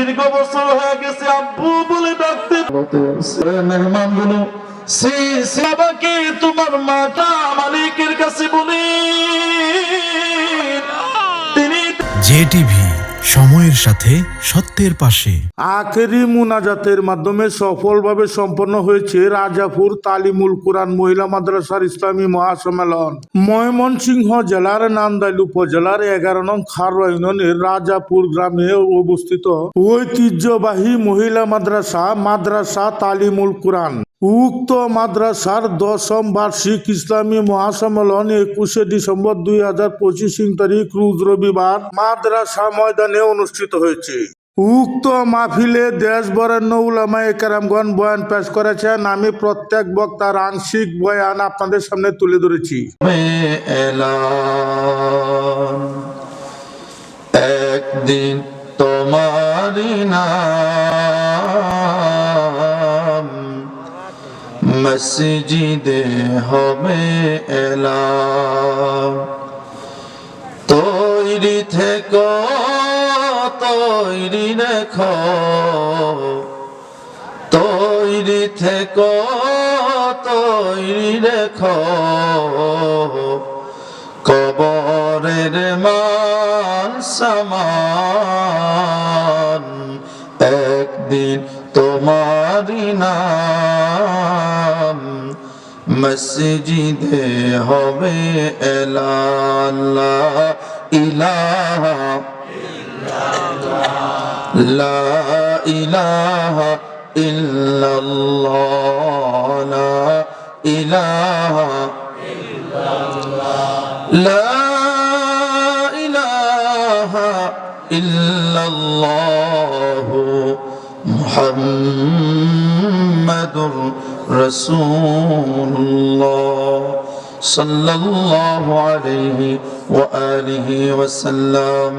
দীর্ঘ বছর হয়ে গেছে আব্বু বলে ডাকতে মেহমান গুলো বাবাকে তোমার মাতা মালিকের কাছে বলি তিনি জেটিভি, সময়ের সাথে সত্যের পাশে। আখেরি মুনাজাতের মাধ্যমে সফলভাবে সম্পন্ন হয়েছে রাজাপুর তালিমুল কুরআন মহিলা মাদ্রাসার ইসলামী মহাসম্মেলন। ময়মনসিংহ জেলার নান্দাইল উপজেলার 11 নং খারোয়া ইউনিয়নের রাজাপুর গ্রামে অবস্থিত ঐতিহ্যবাহী মহিলা মাদ্রাসা তালিমুল কুরআন। উক্ত মাদ্রাসার 10ম বার্ষিক ইসলামী মহাসম্মেলন 21শে ডিসেম্বর 2025 তারিখ রোজ রবিবার মাদ্রাসা ময়দানে অনুষ্ঠিত হয়েছে। উক্ত মাহফিলে দেশ বরেণ্য উলামায়ে কেরামগণ বয়ান পেশ করেছেন। আমি প্রত্যেক বক্তার আংশিক বয়ান আপনাদের সামনে তুলে ধরেছি। একদিন তোমারি নাম মসজিদে হবে এলাম, তৈরি থেকো তৈরি রেখো, তৈরি থেকো তৈরি রেখো, কবরের মান সামান একদিন তোমারি নাম মসজিদে হবে এলান। লা ইলাহা লা ইলাহা ইল্লাল্লাহ, লা ইলাহা লা ইলাহা ইল্লাল্লাহ মুহাম্মাদুর রাসূলুল্লাহ সাল্লাল্লাহু আলাইহি ওয়া আলিহি ওয়াসাল্লাম।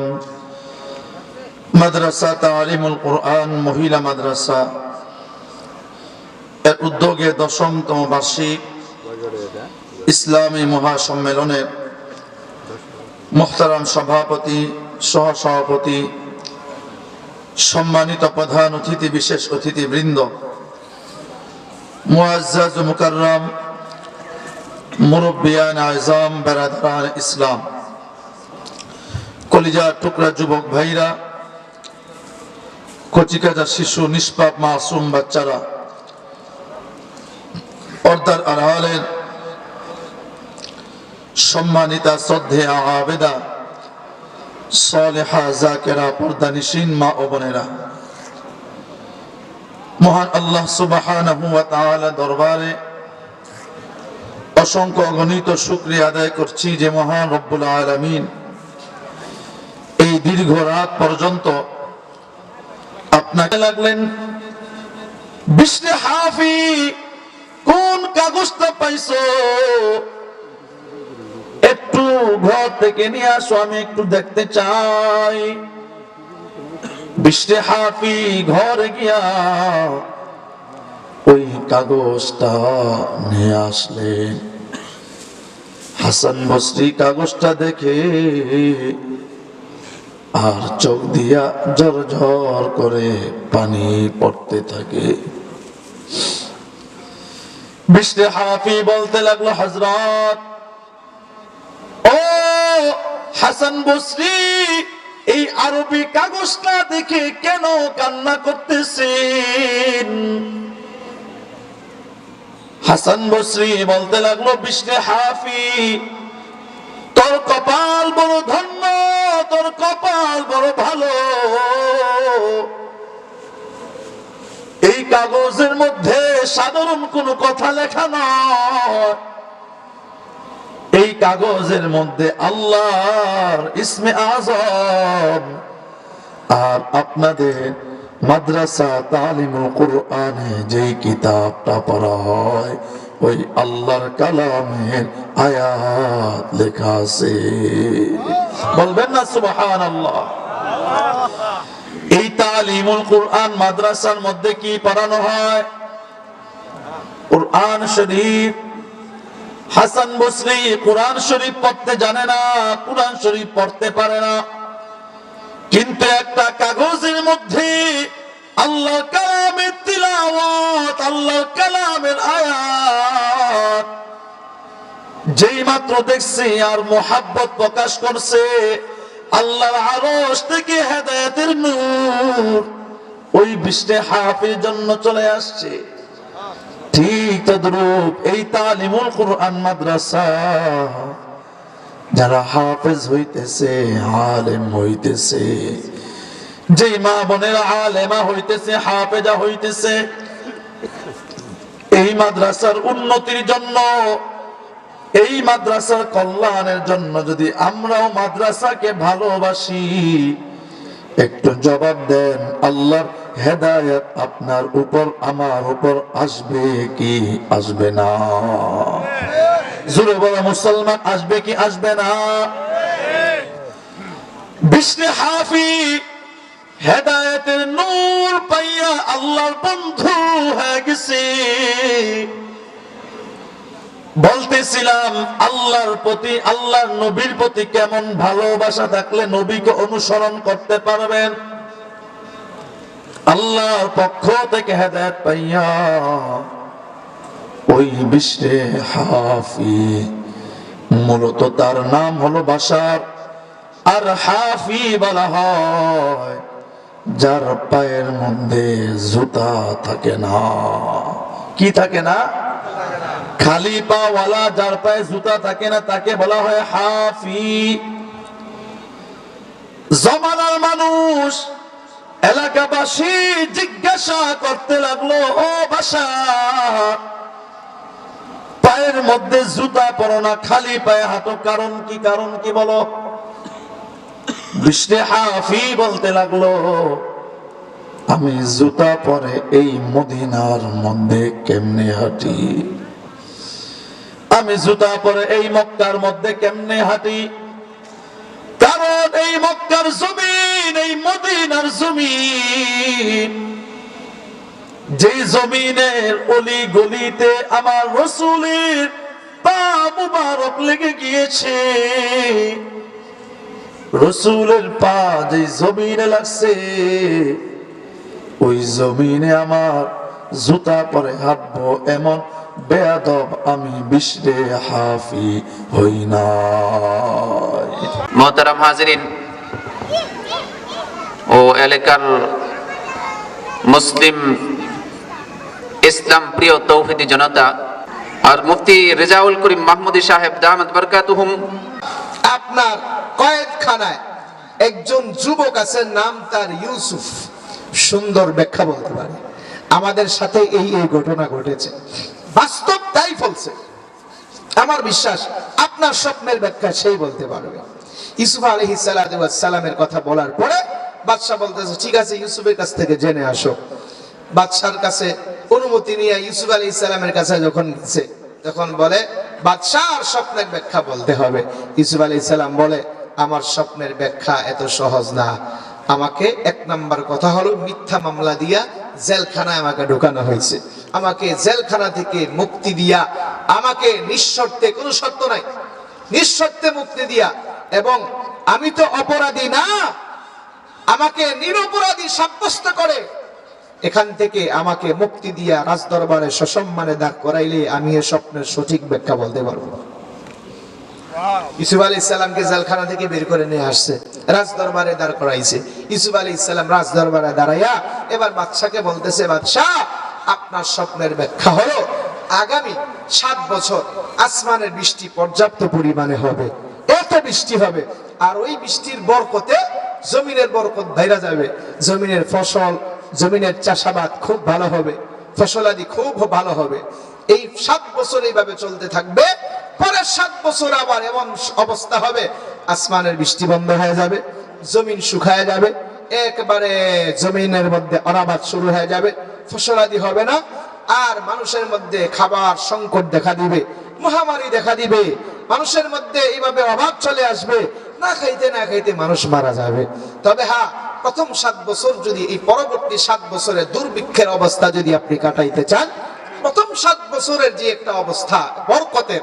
মাদ্রাসা তালিমুল কুরআন মহিলা মাদ্রাসা এর উদ্যোগে 10তম বার্ষিক ইসলামী মহাসম্মেলনের মুহতারাম সভাপতি, সহসভাপতি, সম্মানিত প্রধান অতিথি, বিশেষ অতিথিবৃন্দ, মুআজ্জাজ ও মুকাররম মুরব্বিয়ান আযম, বেরাদারান ইসলাম, কলিজার টুকরা যুবক ভাইরা, কচিকাঁচা শিশু, নিষ্পাপ মাসুম বাচ্চারা, পর্দার আড়ালের সম্মানিতা শ্রদ্ধেয়া আবেদা সালেহা জাকেরা, পর্দানিশীন মা ও বোনেরা, মহান আল্লাহ সুবহানাহু ওয়া তাআলা দরবারে অসংখ্য অগণিত শুকরিয়া আদায় করছি যে মহান রব্বুল আলামিন এই দীর্ঘ রাত পর্যন্ত আপনাকে লাগলেন। বিশরে হাফি কোন কাগজটা পাইছো, একটু ঘর থেকে নিয়ে আসো, আমি একটু দেখতে চাই। বিশরে হাফি ঘরে গিয়া ওই কাগজটা নিয়ে আসলেন। হাসান বসরি কাগজটা দেখে আর চোখ দিয়া ঝরঝর করে পানি পড়তে থাকে। বিশরে হাফি বলতে লাগলো, হযরত, ও হাসান বসরি, এই আরবি কাগজটা দেখে কেন কান্না করতেছেন? হাসান বসরি বলতে লাগলো, বিশরে হাফি, তোর কপাল বড় ধন্য, তোর কপাল বড় ভালো। এই কাগজের মধ্যে সাধারণ কোনো কথা লেখা নয়, এই কাগজের মধ্যে আল্লাহর ইসমে আযম আর আপনাদের মাদ্রাসা তালিমুল কুরআনে যেই কিতাবটা পড়া হয় ওই আল্লাহর কালামের আয়াত লেখা আছে। বলবেন না সুবহানাল্লাহ? এই তালিমুল কুরআন মাদ্রাসার মধ্যে কি পড়ানো হয়? কুরআন শরীফ। হাসান বসরি কুরআন শরীফ পড়তে জানে না, কুরআন শরীফ পড়তে পারে না, কিন্তু একটা কাগজের মধ্যে আল্লাহর কালামের তিলাওয়াত, আল্লাহর কালামের আয়াত যেই মাত্র দেখছে আর মোহাব্বত প্রকাশ করছে, আল্লাহর আরশ থেকে হেদায়েতের নূর ওই বৃষ্টি হাফের জন্য চলে আসছে। ঠিক তদ্রূপ এই তালিমুল কুরআন মাদ্রাসা যারা হাফেজ হইতেছে, আলেম হইতেছে, যেই মা বোনেরা আলেমা হইতেছে, হাফেজা হইতেছে, এই মাদ্রাসার উন্নতির জন্য, এই মাদ্রাসার কল্যাণের জন্য যদি আমরাও মাদ্রাসাকে ভালোবাসি, একটু জবাব দেন, আল্লাহর হেদায়েত আপনার উপর আমার উপর আসবে কি আসবে না? জোরে বলা মুসলমান, আসবে কি আসবে না? বিষ্ণু হাফি হেদায়েতের নূর পাইয়া আল্লাহর বন্ধু হয়ে গেছে। বলতেছিলাম আল্লাহর প্রতি, আল্লাহর নবীর প্রতি কেমন ভালোবাসা থাকলে নবীকে অনুসরণ করতে পারবেন। আল্লাহর পক্ষ থেকে হেদায়েত পাইয়া ওই বিষ্ণু হাফি, মূলত তার নাম হলো বাশার, আর হাফি বলা হয় যার পায়ের মধ্যে জুতা থাকে না। কি থাকে না? খালি পা ওয়ালা, যার পায়ে জুতা থাকে না তাকে বলা হয় হাফি। জমানার মানুষ, এলাকাবাসী জিজ্ঞাসা করতে লাগলো, ও বাশার, পায়ের মধ্যে জুতা পরো না, খালি পায়ে হাঁটো, কারণ কি? কারণ কি বলো? বিষ্ণু হাফি বলতে লাগলো, আমি জুতা পরে এই মদিনার মধ্যে কেমনে হাঁটি, আমি জুতা পরে এই মক্কার মধ্যে কেমনে হাঁটি, কারণ এই মক্কার জমিন, এই মদিনার জমিন, যে জমিনের অলি গলিতে আমার রাসূলের পা মুবারক লেগে গিয়েছে, রাসূলের পা যে জমিনে লাগছে, ওই জমিনে আমার জুতা পরে হাঁটবো এমন বেয়াদব আমি বিষ্ণু হাফি হই না। মোহতারাম হাজিরিন ও এলাকার মুসলিম ইসলাম প্রিয় তৌহিদি জনতা, আর মুফতি রেজাউল করিম মাহমুদী সাহেব দামাত বরকাতুহুম, আপনার কয়েদখানায় একজন যুবক আছেন, নাম তার ইউসুফ, সুন্দর ব্যাখ্যা বলতে পারে। আমাদের সাথে এই ঘটনা ঘটেছে, বাস্তব তাই ফলছে। আমার বিশ্বাস আপনার স্বপ্নের ব্যাখ্যা সেই বলতে পারবে। ইউসুফ আলাইহিস সালামের কথা বলার পরে বাদশা বলতেছে, ঠিক আছে ইউসুফের কাছ থেকে জেনে আসো। বাদশার কাছে অনুমতি নিয়ে ইউসুফ আলাইহিস সালামের কাছে যখন গেছে, তখন বলে বাদশার স্বপ্নের ব্যাখ্যা বলতে হবে। ইউসুফ আলাইহিস সালাম বলে, আমার স্বপ্নের ব্যাখ্যা এত সহজ না, আমাকে এক নাম্বার কথা হলো মিথ্যা মামলা দিয়া জেলখানায় আমাকে ঢোকানো হয়েছে, আমাকে জেলখানা থেকে মুক্তি দিয়া, আমাকে নিঃশর্তে, কোনো শর্ত নাই, নিঃশর্তে মুক্তি দিয়া, এবং আমি তো অপরাধী না, আমাকে নিরপরাধী সাব্যস্ত করে এখান থেকে আমাকে মুক্তি দিয়া রাজদরবারে সসম্মানে দাঁড় করাইলে আমি এ স্বপ্নের সঠিক ব্যাখ্যা বলতে পারবো। ইউসুফ আলাইহিস সালামকে জেলখানা থেকে বের করে নিয়ে আসছে, রাজদরবারে দাঁড় করাইছে। ইউসুফ আলাইহিস সালাম রাজদরবারে দাঁড়াইয়া এবার বাদশাকে বলতেছে, বাদশাহ আপনার স্বপ্নের ব্যাখ্যা হলো আগামী 7 বছর আসমানের বৃষ্টি পর্যাপ্ত পরিমাণে হবে, এত বৃষ্টি হবে, আর ওই বৃষ্টির বরকতে জমিনের বরকত বাইরা যাবে, জমিনের ফসল, জমিনের চাষাবাদ খুব ভালো হবে, ফসলাদি খুব ভালো হবে। এই 7 বছর এইভাবে চলতে থাকবে, পরের 7 বছর আবার এমন অবস্থা হবে আসমানের বৃষ্টি বন্ধ হয়ে যাবে, জমিন শুকায় যাবে, একবারে জমিনের মধ্যে অনাবাদ শুরু হয়ে যাবে, ফসলাদি হবে না, আর মানুষের মধ্যে খাবার সংকট দেখা দিবে, মহামারী দেখা দিবে, মানুষের মধ্যে এইভাবে অভাব চলে আসবে, না খাইতে না খাইতে মানুষ মারা যাবে। তবে হ্যাঁ, প্রথম 7 বছর যদি, এই পরবর্তী 7 বছরের দুর্ভিক্ষের অবস্থা যদি আপনি কাটাইতে চান, প্রথম 7 বছরের যে একটা অবস্থা বরকতের,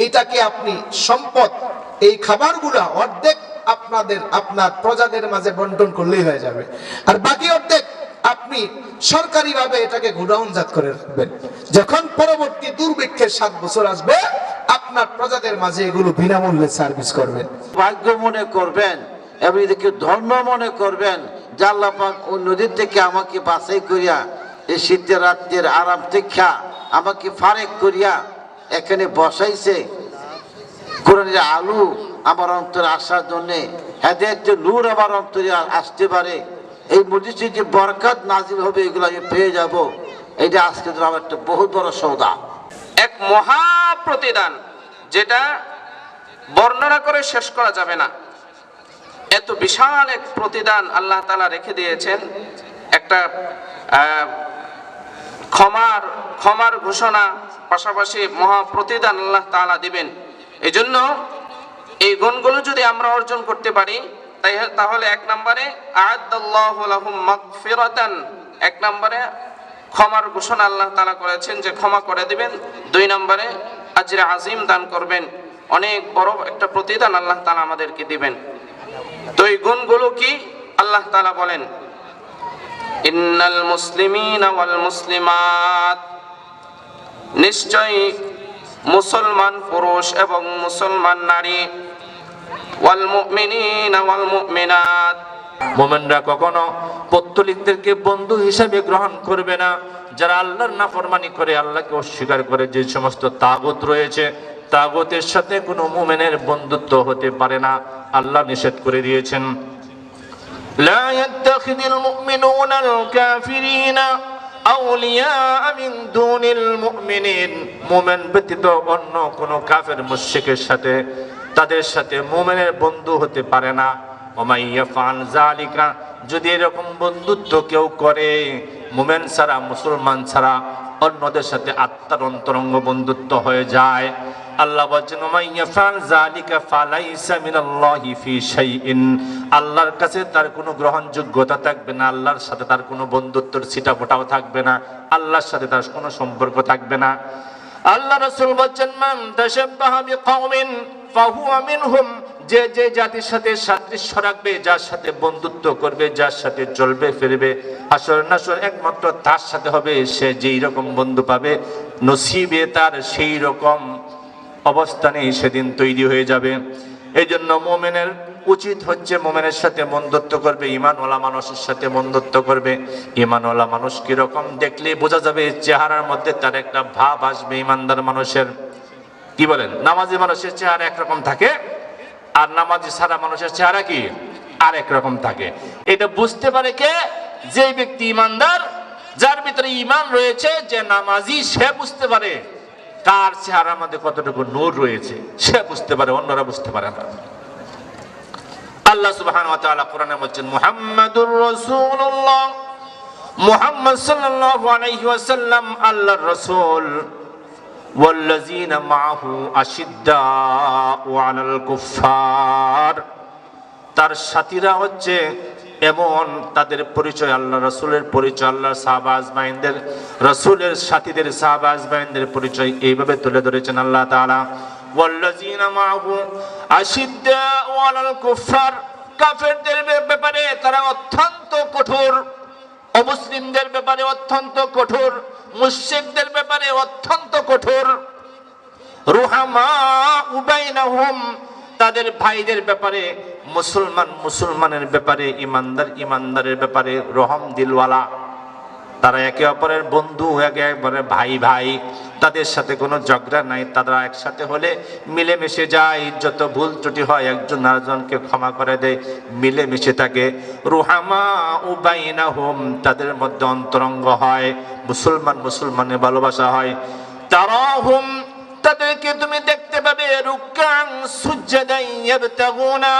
এটাকে আপনি সম্পদ, এই খাবারগুলা অর্ধেক আপনার প্রজাদের মাঝে বন্টন করলেই হয়ে যাবে, আর বাকি অর্ধেক আপনি সরকারিভাবে এটাকে গোডাউনজাত করে রাখবেন। যখন পরবর্তী দুর্ভিক্ষের 7 বছর আসবে, আপনার প্রজাদের মাঝে এগুলো বিনামূল্যে সার্ভিস করবেন। ভাগ্য মনে করবেন এবং এদেরকে ধর্ম মনে করবেন যে আল্লাহ পাক ওই নদীর থেকে আমাকে বাছাই করিয়া এই শীতের রাত্রের আরাম থেকে আমাকে ফারেক করিয়া এখানে বসাইছে। কোরআনের আলু আমার অন্তরে আসার জন্যে, হেদায়েতের নূর আমার অন্তরে আসতে পারে, এই মজলিসে যে বরকত নাজিল হবে এগুলো আমি পেয়ে যাব। এটা আজকে আমার একটা বহুত বড় সওদা, এক মহা প্রতিদান, যেটা বর্ণনা করে শেষ করা যাবে না। এত বিশাল এক প্রতিদান আল্লাহ তাআলা রেখে দিয়েছেন। একটা ক্ষমার ঘোষণা, পাশাপাশি মহা প্রতিদান আল্লাহ তাআলা দিবেন। এই জন্য এই গুণগুলো যদি আমরা অর্জন করতে পারি, তাহলে 1 নম্বরে আ'আদাল্লাহু লাহুম মাগফিরাতান, 1 নম্বরে ক্ষমার ঘোষণা আল্লাহ তাআলা করেছেন যে ক্ষমা করে দিবেন। 2 নম্বরে আজরে আজিম দান করবেন, অনেক বড় একটা প্রতিদান আল্লাহ তাআলা আমাদেরকে দিবেন। তো এই গুণগুলো কি? আল্লাহ তাআলা বলেন, ইন্নাল মুসলিমিনা ওয়াল মুসলিমাত, নিশ্চয়ই মুসলমান পুরুষ এবং মুসলমান নারী, ওয়াল মুমিনিনা ওয়াল মুমিনাত, মুমিনরা কখনো পৌত্তলিকদেরকে বন্ধু হিসেবে গ্রহণ করবে না। যারা আল্লাহর নাফরমানি করে, আল্লাহকে অস্বীকার করে, যে সমস্ত তাগুত রয়েছে, তাগুতের সাথে কোনো মুমিনের বন্ধুত্ব হতে পারে না, আল্লাহ নিষেধ করে দিয়েছেন। লা ইয়াত্তাখিযুল মুমিনুনাল কাফিরিনা আউলিয়া মিন দুনিল মুমিনিন, মুমিন ব্যতীত অন্য কোনো কাফের মুশরিকের সাথে, তাদের সাথে মুমিনের বন্ধু হতে পারে না। ওমাই ইয়াফআল যালিকা, যদি এরকম বন্ধুত্ব কেউ করে, মুমিন ছাড়া, মুসলমান ছাড়া অন্যদের সাথে আত্মার অন্তরঙ্গ বন্ধুত্ব হয়ে যায়, আল্লাহ বলছেন ওমাই ইয়াফআল যালিকা ফালাইসা মিনাল্লাহি ফি শাইইন, আল্লাহর কাছে তার কোনো গ্রহণযোগ্যতা থাকবে না, আল্লাহর সাথে তার কোনো বন্ধুত্বের ছিটাফোঁটাও থাকবে না, আল্লাহর সাথে তার কোনো সম্পর্ক থাকবে না। আল্লাহ রাসূল বলেন মান তাশাব্বাহা বিকওমিন ফাহুয়া মিনহুম, যে যে জাতির সাথে সাদৃশ্য রাখবে, যার সাথে বন্ধুত্ব করবে, যার সাথে চলবে ফিরবে, হাসর নাসর একমাত্র তার সাথে হবে। সে যেই রকম বন্ধু পাবে, নসিবে তার সেই রকম অবস্থানে সেদিন তৈরি হয়ে যাবে। এই জন্য মুমিনের উচিত হচ্ছে মুমিনের সাথে বন্ধুত্ব করবে, ঈমানওয়ালা মানুষের সাথে বন্ধুত্ব করবে। ঈমানওয়ালা মানুষ কিরকম দেখলে বোঝা যাবে, চেহারার মধ্যে তার একটা ভাব আসবে। ঈমানদার মানুষের, কি বলেন, নামাজি মানুষের চেহারা একরকম থাকে, আর নামাজি সারা মানুষের চেহারা কি আরেক রকম থাকে। এটা বুঝতে পারে কে? যে ব্যক্তি ঈমানদার, যার ভিতরে ঈমান রয়েছে, যে নামাজি, সে বুঝতে পারে তার চেহারার মধ্যে কতটুকু নূর রয়েছে, সে বুঝতে পারে, অন্যরা বুঝতে পারে না। আল্লাহ সুবহানাহু ওয়া তাআলা কোরআনে বলেন, মুহাম্মাদুর রাসূলুল্লাহ, মুহাম্মদ সাল্লাল্লাহু আলাইহি ওয়াসাল্লাম আল্লাহর রাসূল, ওয়াল্লাযীনা মাআহু আশিদ্দাউ আলাল কুফফার, তার সাথীরা হচ্ছে এমন, তাদের পরিচয়, আল্লাহ রাসূলের পরিচয়, আল্লাহর সাহাবা আজমাইনদের, রাসূলের সাথীদের, সাহাবা আজমাইনদের পরিচয় এইভাবে তুলে ধরেছেন আল্লাহ তাআলা। ওয়াল্লাযীনা মাআহু আশিদ্দাউ আলাল কুফফার, কাফেরদের ব্যাপারে তারা অত্যন্ত কঠোর, অমুসলিমদের ব্যাপারে অত্যন্ত কঠোর, মুশরিকদের ব্যাপারে অত্যন্ত কঠোর। রুহামাউ বাইনাহুম, তাদের ভাইদের ব্যাপারে, মুসলমানের ব্যাপারে, ইমানদারের ব্যাপারে রহম দিলওয়ালা। তারা একে অপরের বন্ধু, একে অপরের ভাই, তাদের সাথে কোনো ঝগড়া নাই, তারা একসাথে হলে মিলেমিশে যায়, যত ভুল ত্রুটি হয় একজন আরেকজনকে ক্ষমা করে দেয়, মিলেমিশে থাকে। রুহামাউ বাইনাহুম, তাদের মধ্যে অন্তরঙ্গ হয়, মুসলমানের ভালোবাসা হয়। তারাহুম, তাদেরকে তুমি দেখতে পাবে, রুকআন সুজদান ইয়াবতাগুনা,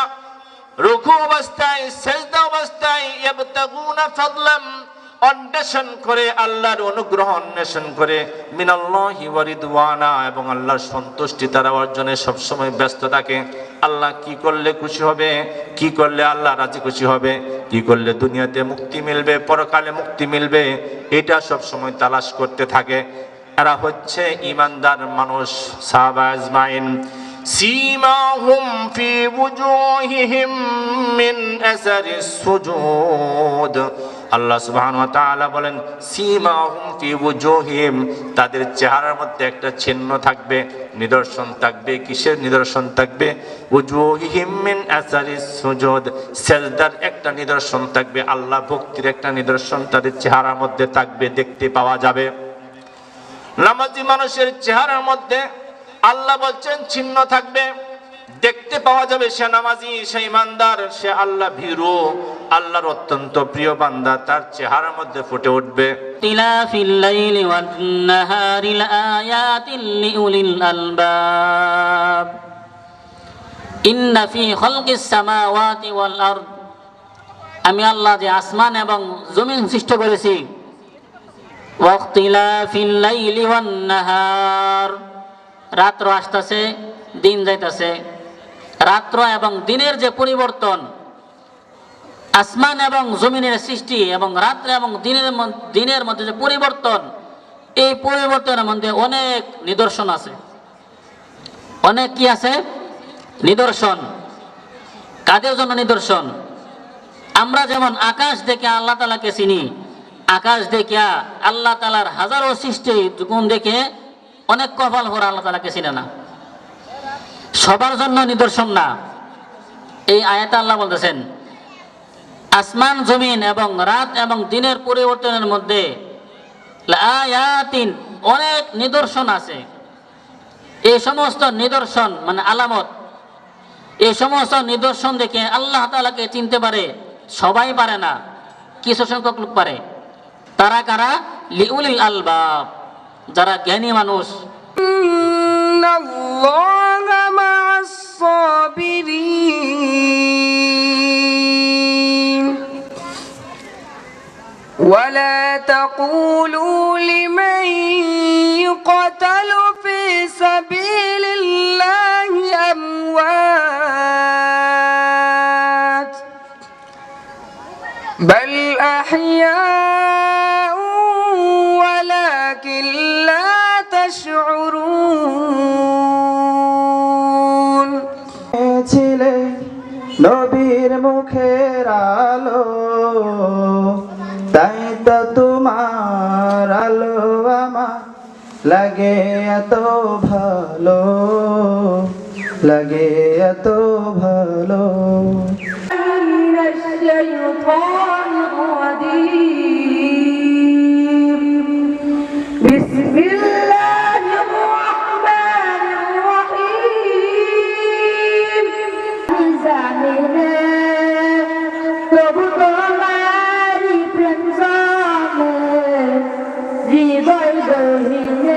রুকু অবস্থায়, সিজদা অবস্থায়, ইয়াবতাগুনা ফাদলাম, অন্বেষণ করে, আল্লাহর অনুগ্রহ অন্বেষণ করে, মিনাল্লাহি ওয়া রিদওয়ানা, এবং আল্লাহর সন্তুষ্টি তারা অর্জনে সবসময় ব্যস্ত থাকে। আল্লাহ কি করলে খুশি হবে, কি করলে আল্লাহ রাজি খুশি হবে, কি করলে দুনিয়াতে মুক্তি মিলবে, পরকালে মুক্তি মিলবে, এটা সবসময় তালাশ করতে থাকে। এরা হচ্ছে ঈমানদার মানুষ, সাহাবা আজমাইন। সীমাহুম ফি ওয়ুজুহিহিম মিন আসারিস সুজুদ, আল্লাহ সুবহানাহু ওয়া তাআলা বলেন সীমাহুম ফি ওয়াজুহিম, তাদের চেহারার মধ্যে একটা চিহ্ন থাকবে, নিদর্শন থাকবে। কিসের নিদর্শন থাকবে? ওয়াজুহিম মিন আসারিস সুজুদ, সিজদার একটা নিদর্শন থাকবে, আল্লাহ ভক্তির একটা নিদর্শন তাদের চেহারার মধ্যে থাকবে, দেখতে পাওয়া যাবে। নামাজি মানুষের চেহারার মধ্যে আল্লাহ বলছেন চিহ্ন থাকবে, দেখতে পাওয়া যাবে সে নামাজি, সে ইমানদার, সে আল্লাহ ভীরু, আল্লাহর অত্যন্ত প্রিয় বান্দা, তার চেহারার মধ্যে ফুটে উঠবে। ইখতিলাফিল লাইলি ওয়ান নাহারি লাআয়াতিন লিউলিল আলবাব ইন্না ফি খালকিস সামাওয়াতি ওয়াল আরদ, আমি আল্লাহ যে আসমান এবং জমিন সৃষ্টি করেছি। ওয়াখতিলাফিল লাইলি ওয়ান নাহার, রাত্র আসতেছে, দিন যাইতেছে, রাত্র এবং দিনের যে পরিবর্তন, আসমান এবং জমিনের সৃষ্টি এবং রাত্র এবং দিনের মধ্যে যে পরিবর্তন, এই পরিবর্তনের মধ্যে অনেক নিদর্শন আছে। অনেক কি আছে? নিদর্শন। কাদের জন্য নিদর্শন? আমরা যেমন আকাশ দেখে আল্লাহ তাআলাকে চিনি, আকাশ দেখে আল্লাহ তাআলার হাজারো সৃষ্টি গুণ দেখে অনেক কপাল ভরা আল্লাহ তাআলাকে চিনে না। সবার জন্য নিদর্শন না। এই আয়াতে আল্লাহ বলতেছেন আসমান জমিন এবং রাত এবং দিনের পরিবর্তনের মধ্যে লাআয়াতিন, অনেক নিদর্শন আছে। এই সমস্ত নিদর্শন মানে আলামত, এই সমস্ত নিদর্শন দেখে আল্লাহ তাআলাকে চিনতে পারে সবাই পারে না, কিছু সংখ্যক লোক পারে। তারা কারা? লিউলিল আলবাব, যারা জ্ঞানী মানুষ। ইন্নাল্লাহা মা'আস সাবিরিন ওয়ালা তাকুলু লিমান ইউকতালু ফি সাবিলিল্লাহি আমওয়াত বাল আহইয়াউ ওয়ালাকিন লা তাশউরুন। ছিলে নবীর মুখের আলো, তাই তো তোমার আলো আমার লাগে এত ভালো, লাগে এত ভালো। বিসমিল্লাহির রাহমানির রহিম। জানিলে প্রভু তোমারি প্রেম জানে, হৃদয় গহীনে